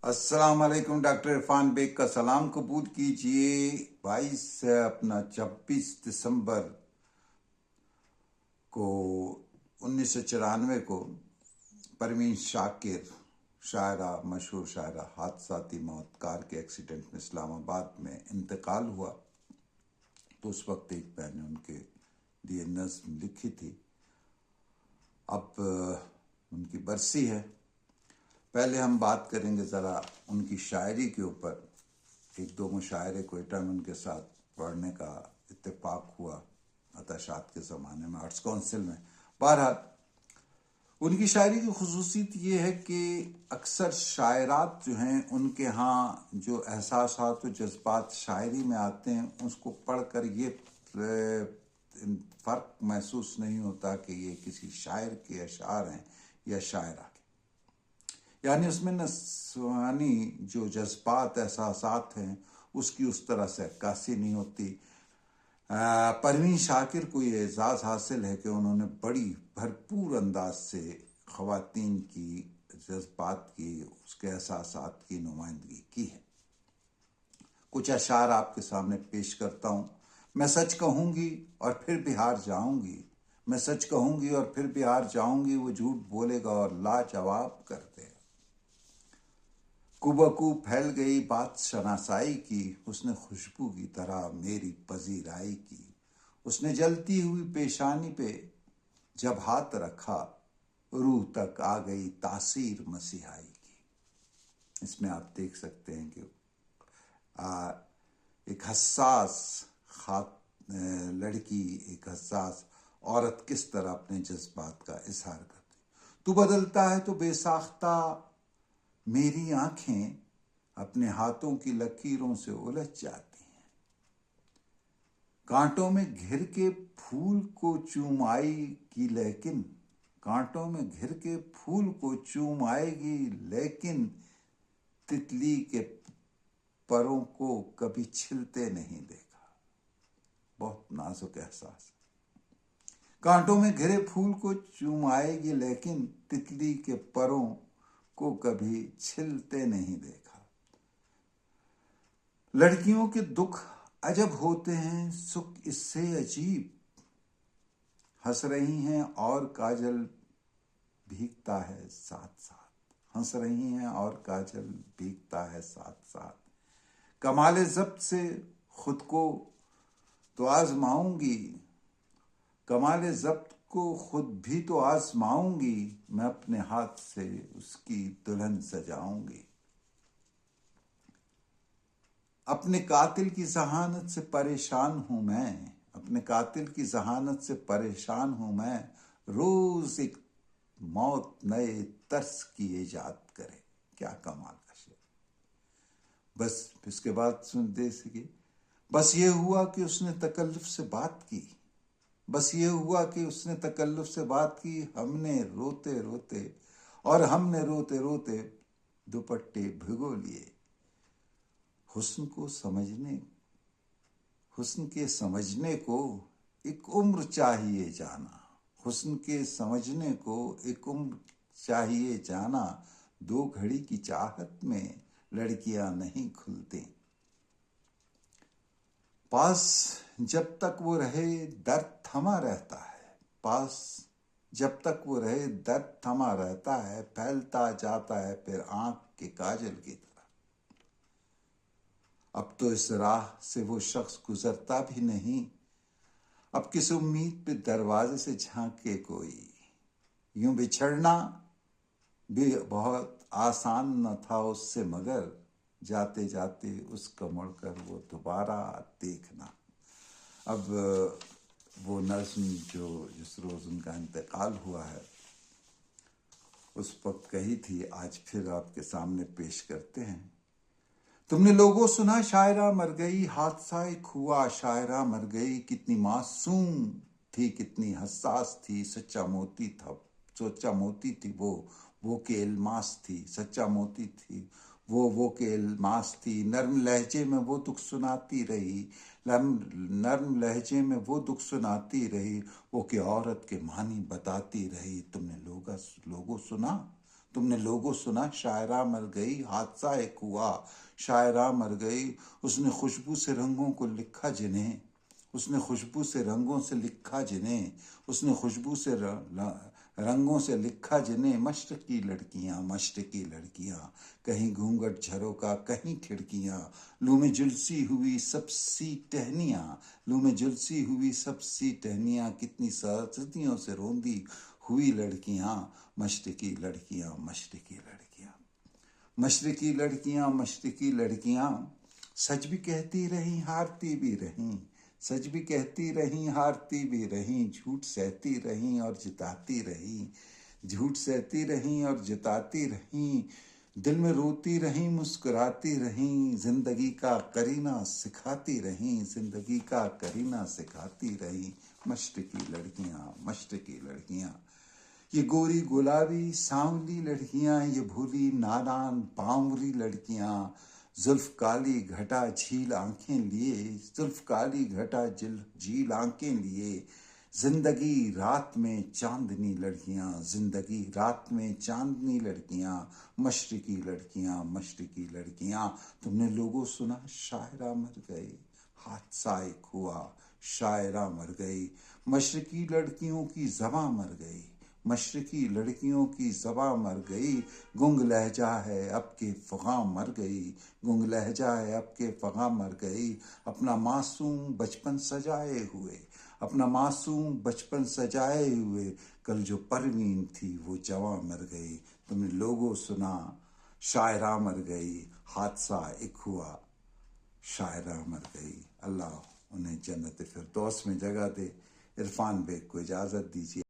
अस्सलाम वालेकुम। Doctor Irfan bag का सलाम कबूल कीजिए। 26 दिसंबर को 1994 को परवीन शाकिर शायरा, मशहूर शायरा, हादसाती मौत, कार के एक्सीडेंट में इस्लामाबाद में इंतकाल हुआ। तो उस वक्त एक मैंने उनके लिए नज़्म लिखी थी। अब उनकी बरसी है। पहले हम बात करेंगे ज़रा उनकी शायरी के ऊपर। एक दो मुशायरे क्वेटन उनके साथ पढ़ने का इत्तेफाक हुआ अताशात के ज़माने में, आर्ट्स काउंसिल में। बहरहाल उनकी शायरी की खुसूसियत ये है कि अक्सर शायरात जो हैं उनके यहाँ जो एहसासात और जज्बात शायरी में आते हैं, उसको पढ़कर ये फ़र्क महसूस नहीं होता कि ये किसी शायर के अशार हैं या शायरा के। यानी उसमें नस्वानी जो जज्बात एहसासात हैं उसकी उस तरह से अक्कासी नहीं होती। परवीन शाकिर को ये एजाज़ हासिल है कि उन्होंने बड़ी भरपूर अंदाज से ख़वातीन की जज्बात की, उसके एहसासात की नुमाइंदगी की है। कुछ अशार आपके सामने पेश करता हूँ। मैं सच कहूँगी और फिर भी हार जाऊँगी, मैं सच कहूँगी और फिर भी हार जाऊँगी, वो झूठ बोलेगा और लाजवाब कर देगा। कुबकू फैल गई बात शनासाई की, उसने खुशबू की तरह मेरी पजीराई की। उसने जलती हुई पेशानी पे जब हाथ रखा, रूह तक आ गई तासीर मसीहाई की। इसमें आप देख सकते हैं कि एक हसास लड़की, एक हसास औरत किस तरह अपने जज्बात का इजहार करती। तू बदलता है तो बेसाख्ता मेरी आंखें अपने हाथों की लकीरों से उलझ जाती हैं। कांटों में घिर के फूल को चूम आएगी लेकिन, कांटों में घिर के फूल को चूम आएगी लेकिन तितली के परों को कभी छिलते नहीं देखा। बहुत नाजुक एहसास। कांटों में घिरे फूल को चूम आएगी लेकिन तितली के परों को कभी छिलते नहीं देखा। लड़कियों के दुख अजब होते हैं, सुख इससे अजीब। हंस रही हैं और काजल भीगता है साथ साथ, हंस रही हैं और काजल भीगता है साथ साथ। कमाले ज़ब्त से खुद को तो आजमाऊंगी, कमाले ज़ब्त को खुद भी तो आजमाऊंगी, मैं अपने हाथ से उसकी दुल्हन सजाऊंगी। अपने कातिल की जहानत से परेशान हूं मैं, अपने कातिल की जहानत से परेशान हूं मैं। रोज एक मौत नए तर्स की इजाद करे। क्या कमाल का शेर। बस इसके बाद सुन दे सके। बस ये हुआ कि उसने तकल्लुफ से बात की, बस ये हुआ कि उसने तकल्लुफ से बात की। हमने रोते रोते और हमने रोते रोते दुपट्टे भिगो लिए। हुस्न को समझने, हुस्न के समझने को एक उम्र चाहिए जाना, हुस्न के समझने को एक उम्र चाहिए जाना। दो घड़ी की चाहत में लड़कियां नहीं खुलती। पास जब तक वो रहे दर्द थमा रहता है, पास जब तक वो रहे दर्द थमा रहता है। फैलता जाता है फिर आंख के काजल की तरह। अब तो इस राह से वो शख्स गुजरता भी नहीं, अब किस उम्मीद पे दरवाजे से झांके कोई। यूं बिछड़ना भी बहुत आसान न था उससे, मगर जाते जाते उसका मुड़कर वो दोबारा देखना। अब वो नज़्म जो जिस रोज़ उनका इंतकाल हुआ है उस वक्त कही थी, आज फिर आपके सामने पेश करते हैं। तुमने लोगों सुना शायरा मर गई, हादसा एक हुआ शायरा मर गई। कितनी मासूम थी, कितनी हसास थी, सच्चा मोती था, सच्चा मोती थी वो के इल्मास थी, सच्चा मोती थी वो के इल्मास थी। नर्म लहजे में वो दुख सुनाती रही, नर्म लहजे में वो दुख सुनाती रही। वो के औरत के मानी बताती रही। तुमने लोगों सुना, تم نے لوگوں سنا شاعرہ مر گئی، حادثہ ایک ہوا شاعرہ مر گئی، اس نے خوشبو سے رنگوں کو لکھا جنہیں، اس نے خوشبو سے رنگوں سے لکھا جنہیں، اس نے خوشبو سے رنگوں سے لکھا جنہیں، مشرقی لڑکیاں مشرقی لڑکیاں، کہیں گھونگھٹ جھروکا کہیں کھڑکیاں، لو میں جلسی ہوئی سب سی ٹہنیاں، لو میں جلسی ہوئی سب سی ٹہنیاں، کتنی صدیوں سے روندی ہوئی لڑکیاں، مشرقی لڑکیاں مشرقی لڑکیاں، مشرقی لڑکیاں مشرقی لڑکیاں، سچ بھی کہتی رہیں ہارتی بھی رہیں، سچ بھی کہتی رہیں ہارتی بھی رہیں، جھوٹ سہتی رہیں اور جتاتی رہیں، جھوٹ سہتی رہیں اور جتاتی رہیں، دل میں روتی رہیں مسکراتی رہیں، زندگی کا کرینہ سکھاتی رہیں، زندگی کا کرینہ سکھاتی رہیں، مشرقی لڑکیاں مشرقی لڑکیاں، یہ گوری گلابی سانولی لڑکیاں، یہ بھولی نادان پاؤری لڑکیاں، زلف کالی گھٹا جھیل آنکھیں لیے، زلف کالی گھٹا جھیل آنکھیں لیے، زندگی رات میں چاندنی لڑکیاں، زندگی رات میں چاندنی لڑکیاں، مشرقی لڑکیاں مشرقی لڑکیاں، تم نے لوگوں سنا شاعرہ مر گئی، حادثہ ایک ہوا شاعرہ مر گئی، مشرقی لڑکیوں کی زباں مر گئی، مشرقی لڑکیوں کی زباں مر گئی، گنگ لہجہ ہے اب کے فغاں مر گئی، گنگ لہجہ ہے اب کے فغاں مر گئی، اپنا معصوم بچپن سجائے ہوئے، اپنا معصوم بچپن سجائے ہوئے، کل جو پروین تھی وہ جواں مر گئی، تم نے لوگوں سنا شاعرہ مر گئی، حادثہ ایک ہوا شاعرہ مر گئی۔ اللہ انہیں جنت فردوس میں جگہ دے۔ عرفان بیگ کو اجازت دیجیے۔